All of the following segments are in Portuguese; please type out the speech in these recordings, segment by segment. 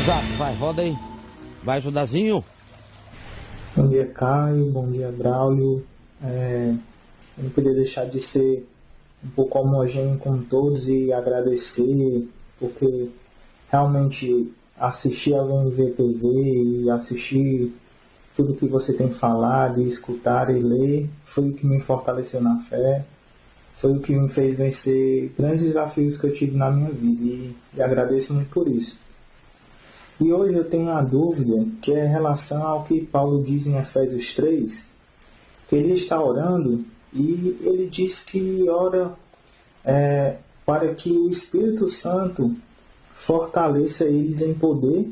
WhatsApp, vai, roda aí. Vai, Judazinho. Bom dia, Caio. Bom dia, Braulio. Eu não podia deixar de ser um pouco homogêneo com todos e agradecer, porque realmente assistir a VMV-TV e assistir tudo que você tem falado, e escutar e ler, foi o que me fortaleceu na fé, foi o que me fez vencer grandes desafios que eu tive na minha vida, e agradeço muito por isso. E hoje eu tenho uma dúvida, que é em relação ao que Paulo diz em Efésios 3, que ele está orando e ele diz que ora para que o Espírito Santo fortaleça eles em poder,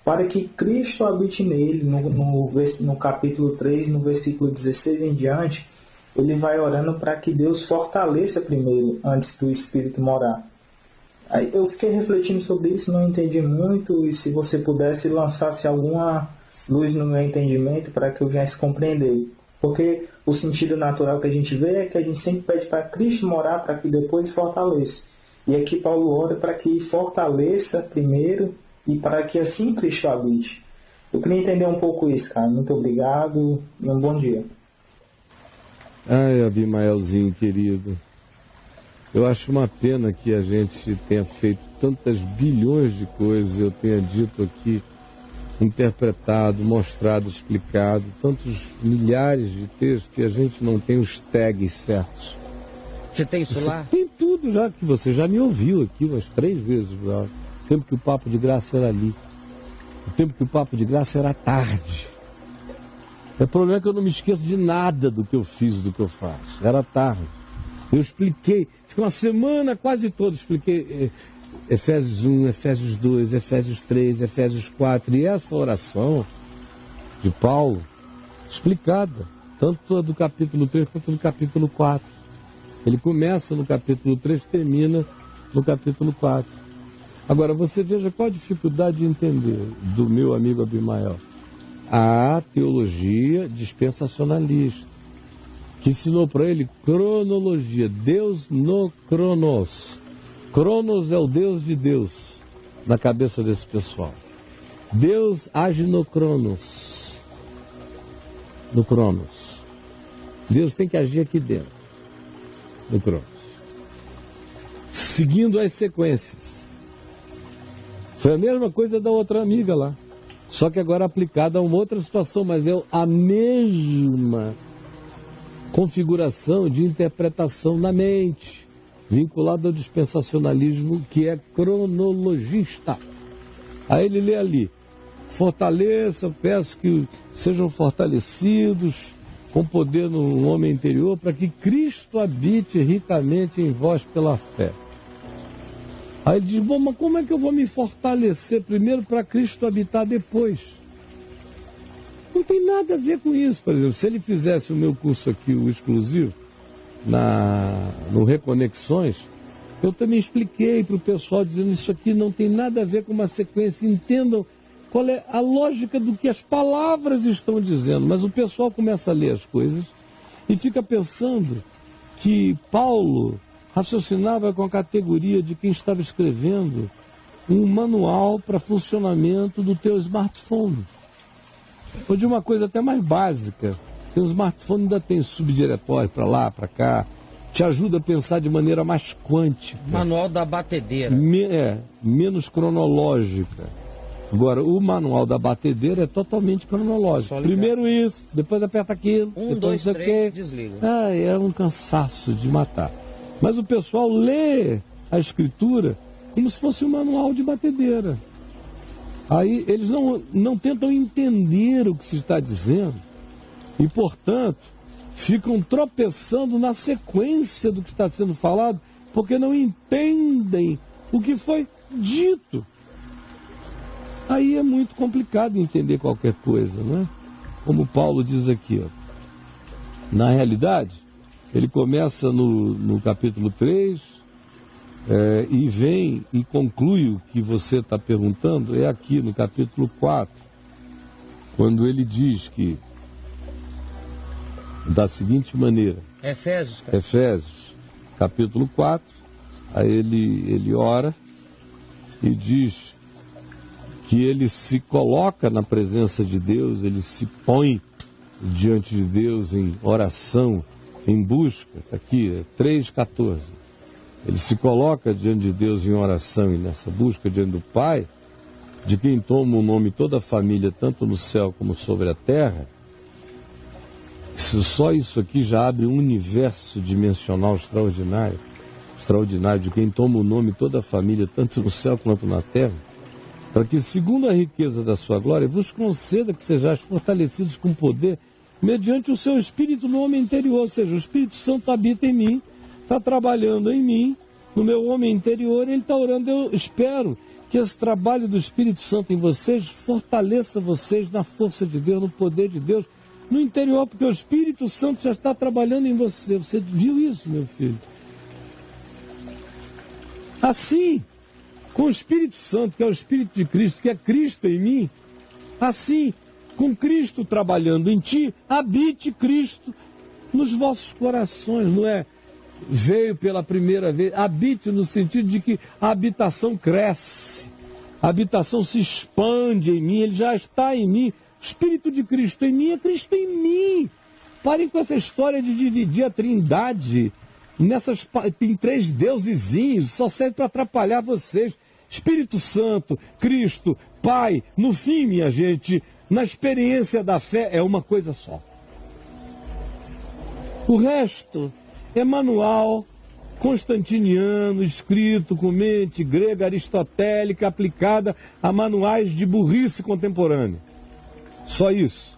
para que Cristo habite nele. No capítulo 3, no versículo 16 em diante, ele vai orando para que Deus fortaleça primeiro, antes do Espírito morar. Aí eu fiquei refletindo sobre isso, não entendi muito, e se você pudesse lançasse alguma luz no meu entendimento para que eu viesse compreender. Porque o sentido natural que a gente vê é que a gente sempre pede para Cristo morar para que depois fortaleça. E aqui Paulo ora para que fortaleça primeiro e para que assim Cristo habite. Eu queria entender um pouco isso, cara. Muito obrigado e um bom dia. Ai, Abimaelzinho querido, eu acho uma pena que a gente tenha feito tantas bilhões de coisas, eu tenha dito aqui, interpretado, mostrado, explicado, tantos milhares de textos que a gente não tem os tags certos. Você tem isso lá? Tem tudo já, que você já me ouviu aqui umas 3 vezes, o tempo que o Papo de Graça era ali, o tempo que o Papo de Graça era tarde. O problema é que eu não me esqueço de nada do que eu fiz, do que eu faço. Era tarde. Eu expliquei, fiquei uma semana quase toda, expliquei Efésios 1, Efésios 2, Efésios 3, Efésios 4. E essa oração de Paulo, explicada, tanto do capítulo 3 quanto do capítulo 4. Ele começa no capítulo 3, termina no capítulo 4. Agora, você veja qual a dificuldade de entender do meu amigo Abimael. A teologia dispensacionalista, que ensinou para ele cronologia, Deus no Cronos. Cronos é o Deus de Deus, na cabeça desse pessoal. Deus age no Cronos. No Cronos. Deus tem que agir aqui dentro, no Cronos. Seguindo as sequências. Foi a mesma coisa da outra amiga lá. Só que agora aplicada a uma outra situação, mas é a mesma configuração de interpretação na mente, vinculada ao dispensacionalismo, que é cronologista. Aí ele lê ali: fortaleça, peço que sejam fortalecidos com poder no homem interior, para que Cristo habite ricamente em vós pela fé. Aí ele diz: bom, mas como é que eu vou me fortalecer primeiro para Cristo habitar depois? Não tem nada a ver com isso. Por exemplo, se ele fizesse o meu curso aqui, o exclusivo, no Reconexões, eu também expliquei para o pessoal, dizendo: isso aqui não tem nada a ver com uma sequência, entendam qual é a lógica do que as palavras estão dizendo. Mas o pessoal começa a ler as coisas e fica pensando que Paulo raciocinava com a categoria de quem estava escrevendo um manual para funcionamento do teu smartphone. Ou de uma coisa até mais básica, que o smartphone ainda tem subdiretório para lá, para cá, te ajuda a pensar de maneira mais quântica. Manual da batedeira. Menos cronológica. Agora, o manual da batedeira é totalmente cronológico. Primeiro isso, depois aperta aquilo, 1, depois 2, 3, desliga. É um cansaço de matar. Mas o pessoal lê a escritura como se fosse um manual de batedeira. Aí eles não tentam entender o que se está dizendo e, portanto, ficam tropeçando na sequência do que está sendo falado, porque não entendem o que foi dito. Aí é muito complicado entender qualquer coisa, não é? Como Paulo diz aqui, ó. Na realidade, ele começa no capítulo 3 e vem e conclui o que você está perguntando, é aqui no capítulo 4, quando ele diz que, da seguinte maneira, Efésios, capítulo 4, aí ele ora e diz que ele se coloca na presença de Deus, ele se põe diante de Deus em oração, em busca, aqui, 3,14. Ele se coloca diante de Deus em oração e nessa busca diante do Pai, de quem toma o nome toda a família, tanto no céu como sobre a terra. Só isso aqui já abre um universo dimensional extraordinário, de quem toma o nome toda a família, tanto no céu quanto na terra, para que, segundo a riqueza da sua glória, vos conceda que sejais fortalecidos com poder, mediante o seu Espírito no homem interior, ou seja, o Espírito Santo habita em mim, está trabalhando em mim, no meu homem interior, ele está orando. Eu espero que esse trabalho do Espírito Santo em vocês fortaleça vocês na força de Deus, no poder de Deus, no interior, porque o Espírito Santo já está trabalhando em você. Você viu isso, meu filho? Assim, com o Espírito Santo, que é o Espírito de Cristo, que é Cristo em mim, assim, com Cristo trabalhando em ti, habite Cristo nos vossos corações, não é? Veio pela primeira vez, habite no sentido de que a habitação cresce, a habitação se expande em mim, ele já está em mim. O Espírito de Cristo em mim é Cristo em mim. Parem com essa história de dividir a Trindade em 3 deusezinhos, só serve para atrapalhar vocês. Espírito Santo, Cristo, Pai, no fim, minha gente, na experiência da fé é uma coisa só. O resto é manual constantiniano, escrito com mente grega aristotélica aplicada a manuais de burrice contemporânea. Só isso.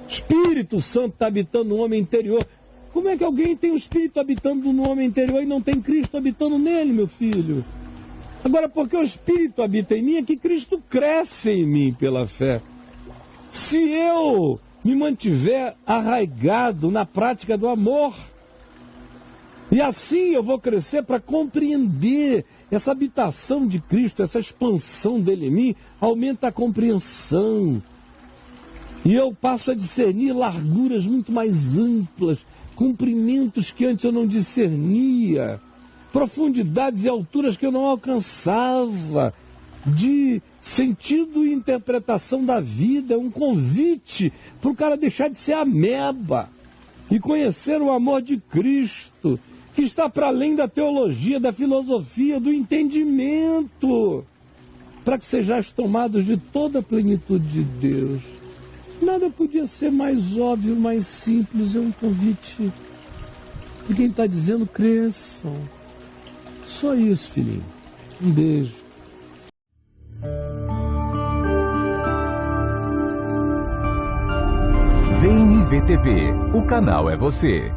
Espírito Santo está habitando no homem interior. Como é que alguém tem o Espírito habitando no homem interior e não tem Cristo habitando nele, meu filho? Agora, porque o Espírito habita em mim, é que Cristo cresce em mim pela fé. Se eu me mantiver arraigado na prática do amor, e assim eu vou crescer para compreender essa habitação de Cristo, essa expansão dele em mim, aumenta a compreensão. E eu passo a discernir larguras muito mais amplas, comprimentos que antes eu não discernia, profundidades e alturas que eu não alcançava, de sentido e interpretação da vida. É um convite para o cara deixar de ser ameba e conhecer o amor de Cristo, que está para além da teologia, da filosofia, do entendimento, para que sejais tomados de toda a plenitude de Deus. Nada podia ser mais óbvio, mais simples. É um convite de quem está dizendo: cresçam. Só isso, filhinho. Um beijo. Vem IVTV, o canal é você.